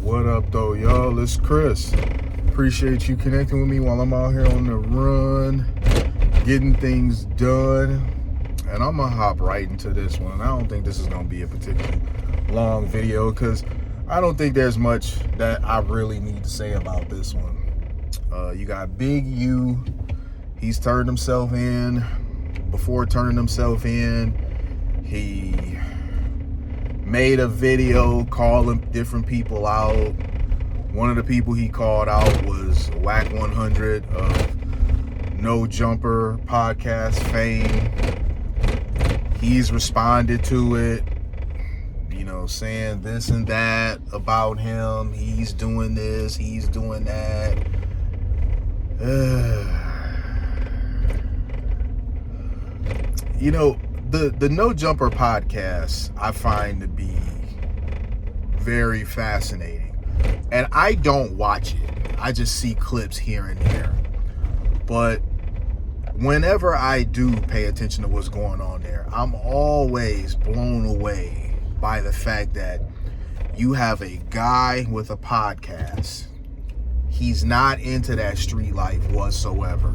What up, though, y'all? It's Chris. Appreciate you connecting with me while I'm out here on the run, getting things done. And I'm going to hop right into this one. I don't think this is going to be a particularly long video because I don't think there's much that I really need to say about this one. You got Big U. He's turned himself in. Before turning himself in, he made a video calling different people out. One of the people he called out was Whack 100 of No Jumper podcast fame. He's responded to it, saying this and that about him. He's doing this, he's doing that. The No Jumper podcast I find to be very fascinating. And I don't watch it. I just see clips here and there. But whenever I do pay attention to what's going on there, I'm always blown away by the fact that you have a guy with a podcast. He's not into that street life whatsoever.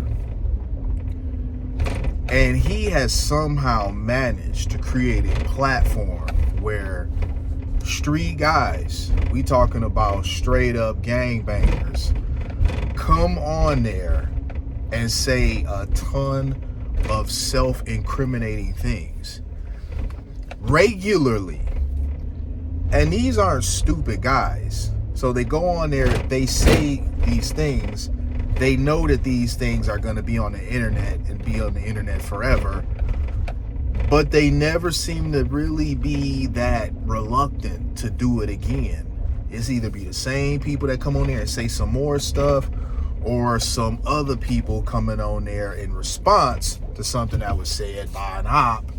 And he has somehow managed to create a platform where street guys, we talking about straight up gangbangers, come on there and say a ton of self-incriminating things regularly. And these aren't stupid guys. So they go on there, they say these things. They know that these things are going to be on the internet and be on the internet forever. But they never seem to really be that reluctant to do it again. It's either be the same people that come on there and say some more stuff, or some other people coming on there in response to something that was said by an op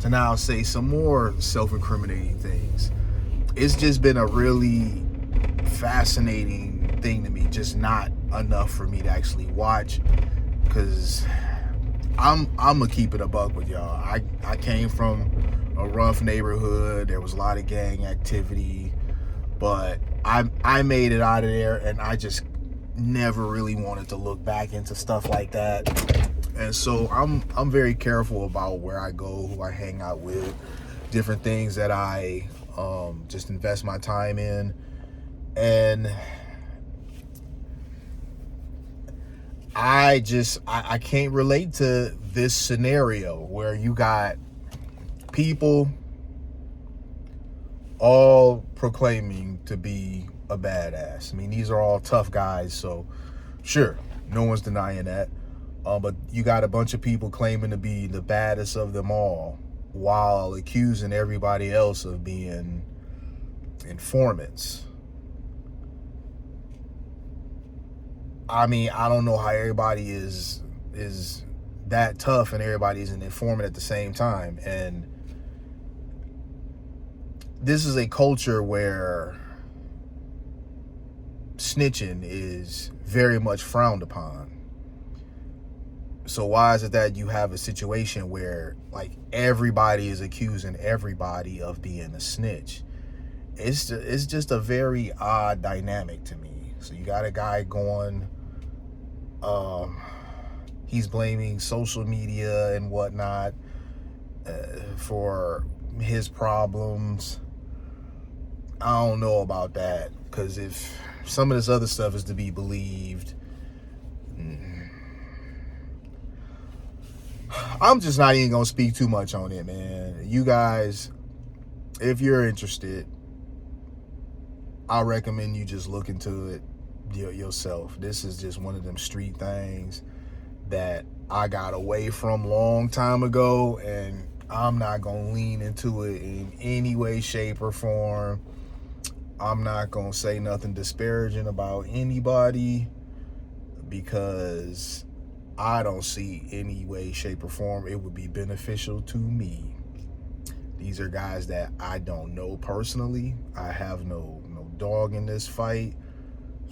to now say some more self-incriminating things. It's just been a really fascinating thing to me, just not enough for me to actually watch, because I'm gonna keep it a buck with y'all. I came from a rough neighborhood. There was a lot of gang activity, but I made it out of there, and I just never really wanted to look back into stuff like that. And so I'm very careful about where I go, who I hang out with, different things that I just invest my time in. And I can't relate to this scenario where you got people all proclaiming to be a badass. I mean, these are all tough guys, so sure, no one's denying that. But you got a bunch of people claiming to be the baddest of them all while accusing everybody else of being informants. I mean, I don't know how everybody is that tough and everybody is an informant at the same time. And this is a culture where snitching is very much frowned upon. So why is it that you have a situation where like everybody is accusing everybody of being a snitch? It's just a very odd dynamic to me. So you got a guy going, he's blaming social media and whatnot for his problems. I don't know about that, because if some of this other stuff is to be believed, I'm just not even gonna speak too much on it, man. You guys, if you're interested, I recommend you just look into it yourself. This is just one of them street things that I got away from long time ago, and I'm not gonna lean into it in any way, shape, or form. I'm not gonna say nothing disparaging about anybody, because I don't see any way, shape, or form it would be beneficial to me. These are guys that I don't know personally. I have no dog in this fight.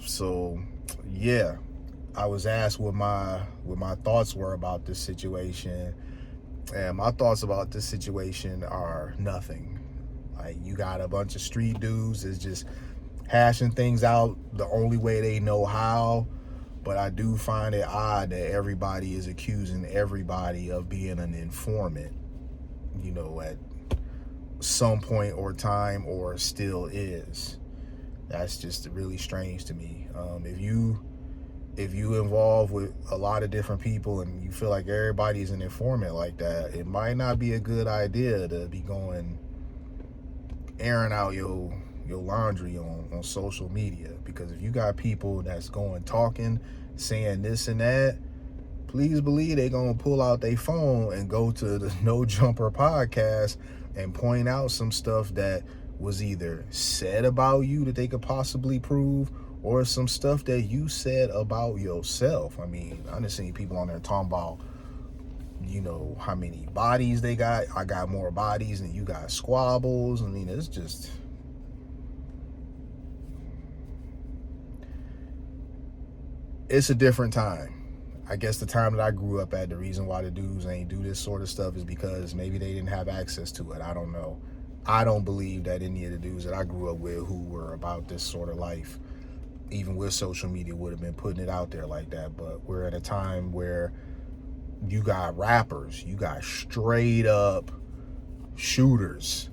So yeah, I was asked what my thoughts were about this situation, and my thoughts about this situation are nothing. Like, you got a bunch of street dudes that's just hashing things out the only way they know how. But I do find it odd that everybody is accusing everybody of being an informant, at some point or time, or still is. That's just really strange to me. If you involve with a lot of different people and you feel like everybody's an informant like that, it might not be a good idea to be going airing out your laundry on social media. Because if you got people that's going talking, saying this and that, please believe they gonna pull out their phone and go to the No Jumper podcast and point out some stuff that was either said about you that they could possibly prove, or some stuff that you said about yourself. I mean, I done seen people on there talking about, how many bodies they got. I got more bodies than you got squabbles. I mean, it's just, it's a different time. I guess the time that I grew up at, the reason why the dudes ain't do this sort of stuff is because maybe they didn't have access to it. I don't know. I don't believe that any of the dudes that I grew up with who were about this sort of life, even with social media, would have been putting it out there like that. But we're at a time where you got rappers, you got straight up shooters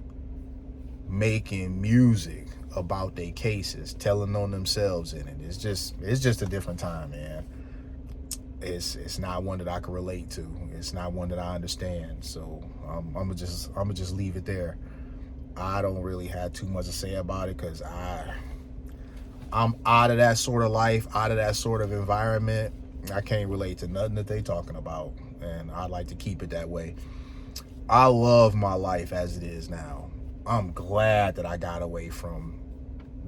making music about their cases, telling on themselves in it. It's just a different time, man. It's not one that I can relate to. It's not one that I understand. So I'm gonna just leave it there. I don't really have too much to say about it because I'm out of that sort of life, out of that sort of environment. I can't relate to nothing that they talking about, and I like to keep it that way. I love my life as it is now. I'm glad that I got away from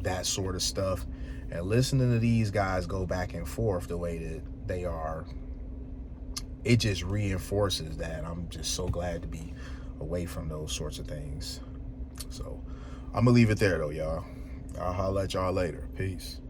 that sort of stuff, and listening to these guys go back and forth the way that they are, it just reinforces that. I'm just so glad to be away from those sorts of things. So I'm gonna leave it there though, y'all. I'll holler at y'all later. Peace.